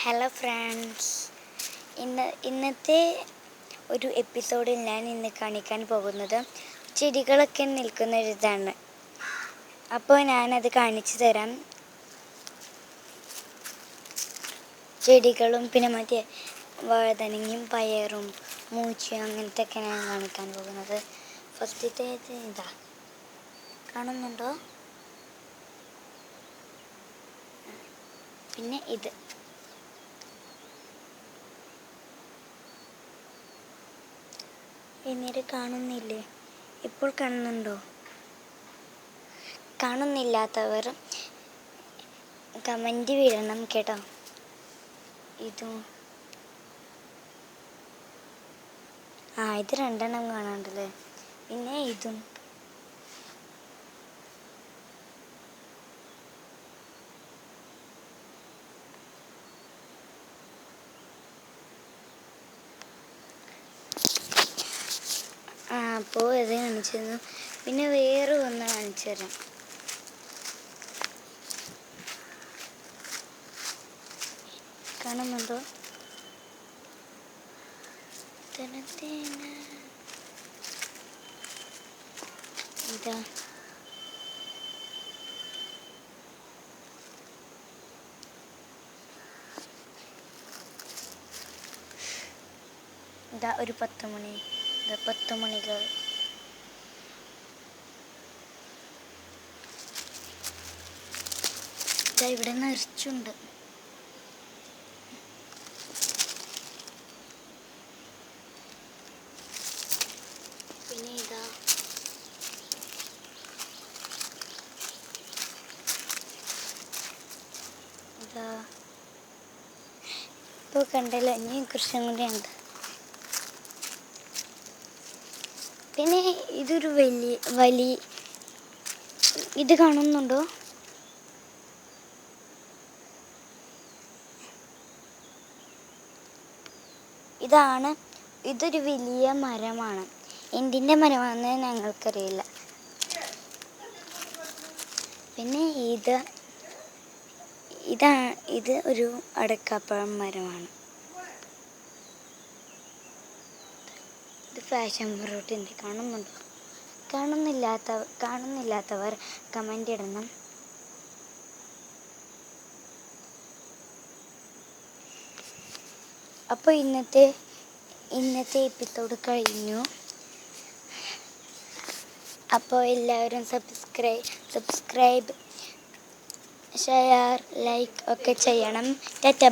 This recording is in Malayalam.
ഹലോ ഫ്രണ്ട്സ്, ഇന്നത്തെ ഒരു എപ്പിസോഡിൽ ഞാൻ ഇന്ന് കാണിക്കാൻ പോകുന്നത് ചെടികളൊക്കെ നിൽക്കുന്നൊരിതാണ്. അപ്പോൾ ഞാനത് കാണിച്ചു തരാം. ചെടികളും പിന്നെ മറ്റേ വഴുതനങ്ങയും പയറും മൂച്ചയും അങ്ങനത്തെ ഒക്കെ ഞാൻ കാണിക്കാൻ പോകുന്നത്. ഫസ്റ്റത്തെ ഇതാ, കാണുന്നുണ്ടോ? പിന്നെ ഇത് പിന്നീട് കാണുന്നില്ലേ? ഇപ്പോൾ കാണുന്നുണ്ടോ? കാണുന്നില്ലാത്തവർ കമൻറ്റ് വിടണം കേട്ടോ. ഇതും ഇത് 2 എണ്ണം കാണാണ്ടല്ലേ. പിന്നെ ഇതും അപ്പോൾ ഇത് കാണിച്ചു തന്നു. പിന്നെ വേറെ ഒന്ന് കാണിച്ചു തരാം. കാണുന്നുണ്ടോ? ഇതാ ഒരു 10 മണി, 10 മണികൾ. ഇവിടെ നിറച്ചുണ്ട്. പിന്നെ ഇതാ ഇപ്പോൾ കണ്ടല്ലോ, ഇനിയും കൃഷ്ണൻ കൂടിയുണ്ട്. പിന്നെ ഇതൊരു വലിയ ഇത് കാണുന്നുണ്ടോ? ഇതൊരു വലിയ മരമാണ്. എന്തിൻ്റെ മരമാണെന്ന് ഞങ്ങൾക്കറിയില്ല. പിന്നെ ഇത് ഒരു അടക്കാപ്പഴം മരമാണ്. ഇത് ഫാഷൻ ഫ്രൂട്ടിൻ്റെ. കാണുന്നുണ്ടോ? കാണുന്നില്ലാത്തവർ കമൻ്റ് ഇടണം. അപ്പോൾ ഇന്നത്തെ എപ്പിസോഡ് കഴിഞ്ഞു. അപ്പോൾ എല്ലാവരും സബ്സ്ക്രൈബ്, ഷെയർ, ലൈക്ക് ഒക്കെ ചെയ്യണം. ടാറ്റ.